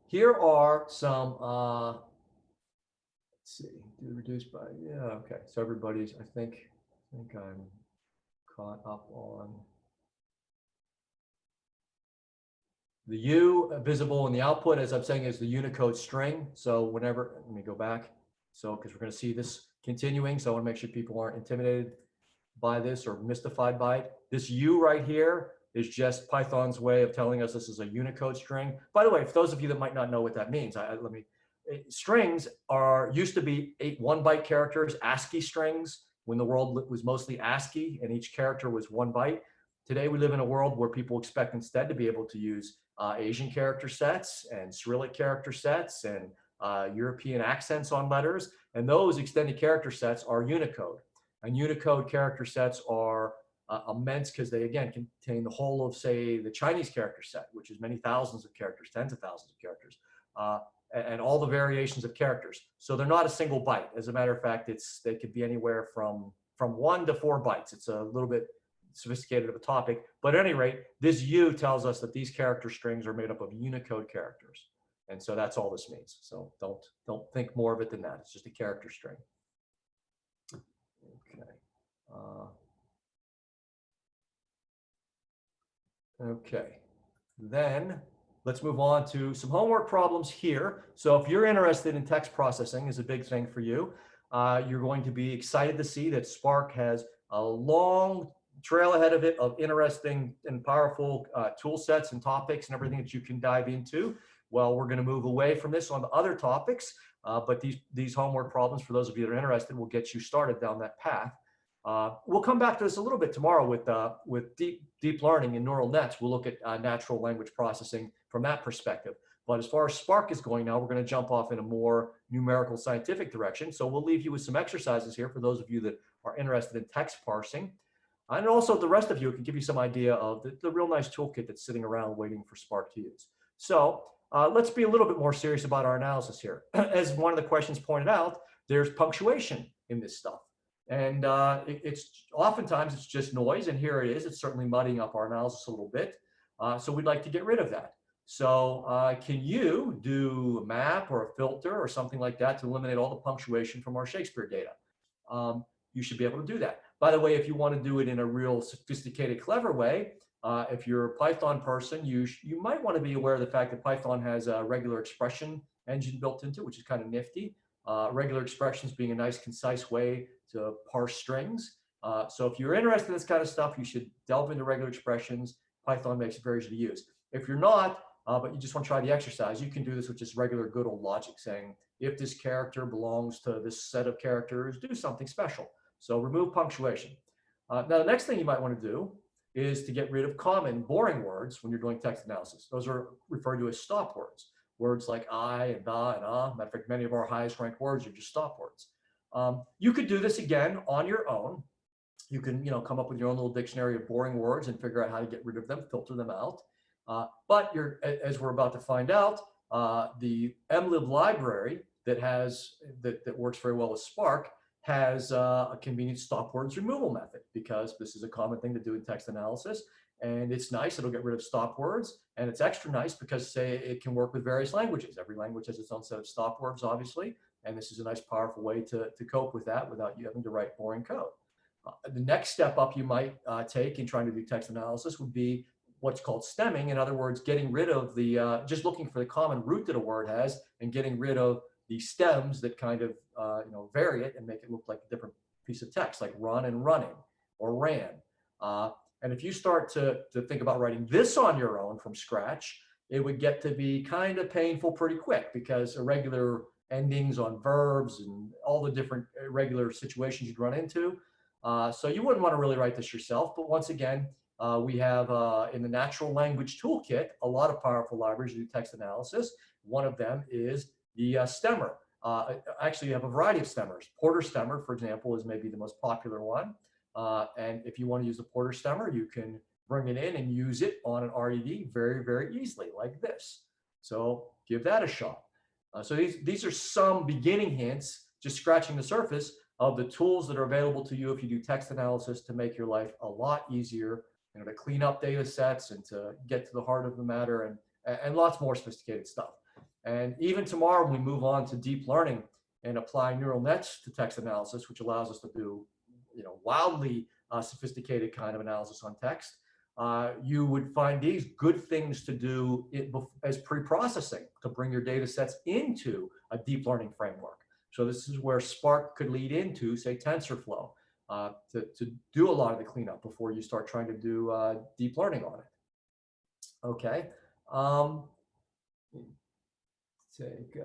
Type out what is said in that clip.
here are some, let's see, do reduce by, yeah, okay. So everybody's, I think I'm caught up on the U visible in the output, as I'm saying, is the Unicode string. So whenever, let me go back. So, because we're going to see this continuing. So I want to make sure people aren't intimidated by this or mystified by it. This U right here is just Python's way of telling us this is a Unicode string. By the way, for those of you that might not know what that means, strings used to be 1-byte characters, ASCII strings, when the world was mostly ASCII and each character was 1 byte. Today, we live in a world where people expect instead to be able to use Asian character sets and Cyrillic character sets and European accents on letters. And those extended character sets are Unicode. And Unicode character sets are immense because they, again, contain the whole of, say, the Chinese character set, which is many thousands of characters, tens of thousands of characters, and all the variations of characters. So they're not a single byte. As a matter of fact, they could be anywhere from 1 to 4 bytes. It's a little bit sophisticated of a topic, but at any rate, this U tells us that these character strings are made up of Unicode characters. And so that's all this means. So don't think more of it than that. It's just a character string. Okay. Okay. Then let's move on to some homework problems here. So if you're interested in text processing, is a big thing for you. You're going to be excited to see that Spark has a long trail ahead of it of interesting and powerful tool sets and topics and everything that you can dive into. Well, we're going to move away from this on to other topics, but these homework problems, for those of you that are interested, will get you started down that path. We'll come back to this a little bit tomorrow with deep learning and neural nets. We'll look at natural language processing from that perspective. But as far as Spark is going now, we're going to jump off in a more numerical scientific direction. So we'll leave you with some exercises here for those of you that are interested in text parsing. And also the rest of you, it can give you some idea of the real nice toolkit that's sitting around waiting for Spark to use. So let's be a little bit more serious about our analysis here. As one of the questions pointed out, there's punctuation in this stuff. And oftentimes it's just noise, and here it is. It's certainly muddying up our analysis a little bit. So we'd like to get rid of that. So can you do a map or a filter or something like that to eliminate all the punctuation from our Shakespeare data? You should be able to do that. By the way, if you want to do it in a real sophisticated, clever way, if you're a Python person, you might want to be aware of the fact that Python has a regular expression engine built into it, which is kind of nifty. Regular expressions being a nice, concise way to parse strings. So if you're interested in this kind of stuff, you should delve into regular expressions. Python makes it very easy to use. If you're not, but you just want to try the exercise, you can do this with just regular good old logic, saying, if this character belongs to this set of characters, do something special. So remove punctuation. Now, the next thing you might want to do is to get rid of common, boring words when you're doing text analysis. Those are referred to as stop words. Words like I and da and ah. Matter of fact, many of our highest ranked words are just stop words. You could do this again on your own. You can, come up with your own little dictionary of boring words and figure out how to get rid of them, filter them out. But as we're about to find out, the mlib library that works very well with Spark has a convenient stop words removal method, because this is a common thing to do in text analysis. And it's nice, it'll get rid of stop words. And it's extra nice because, say, it can work with various languages. Every language has its own set of stop words, obviously. And this is a nice, powerful way to cope with that without you having to write boring code. The next step up you might take in trying to do text analysis would be what's called stemming. In other words, getting rid of just looking for the common root that a word has and getting rid of the stems that kind of vary it and make it look like a different piece of text, like run and running or ran. And if you start to think about writing this on your own from scratch, it would get to be kind of painful pretty quick, because irregular endings on verbs and all the different irregular situations you'd run into. So you wouldn't want to really write this yourself. But once again, we have in the natural language toolkit a lot of powerful libraries to do text analysis. One of them is the stemmer. Actually, you have a variety of stemmers. Porter stemmer, for example, is maybe the most popular one. And if you want to use the Porter stemmer, you can bring it in and use it on an RDD very, very easily, like this. So give that a shot. So these are some beginning hints, just scratching the surface of the tools that are available to you if you do text analysis to make your life a lot easier, to clean up data sets and to get to the heart of the matter, and lots more sophisticated stuff. And even tomorrow, we move on to deep learning and apply neural nets to text analysis, which allows us to do, wildly sophisticated kind of analysis on text. You would find these good things to do as pre-processing to bring your data sets into a deep learning framework. So this is where Spark could lead into, say, TensorFlow, to do a lot of the cleanup before you start trying to do deep learning on it. Okay. Take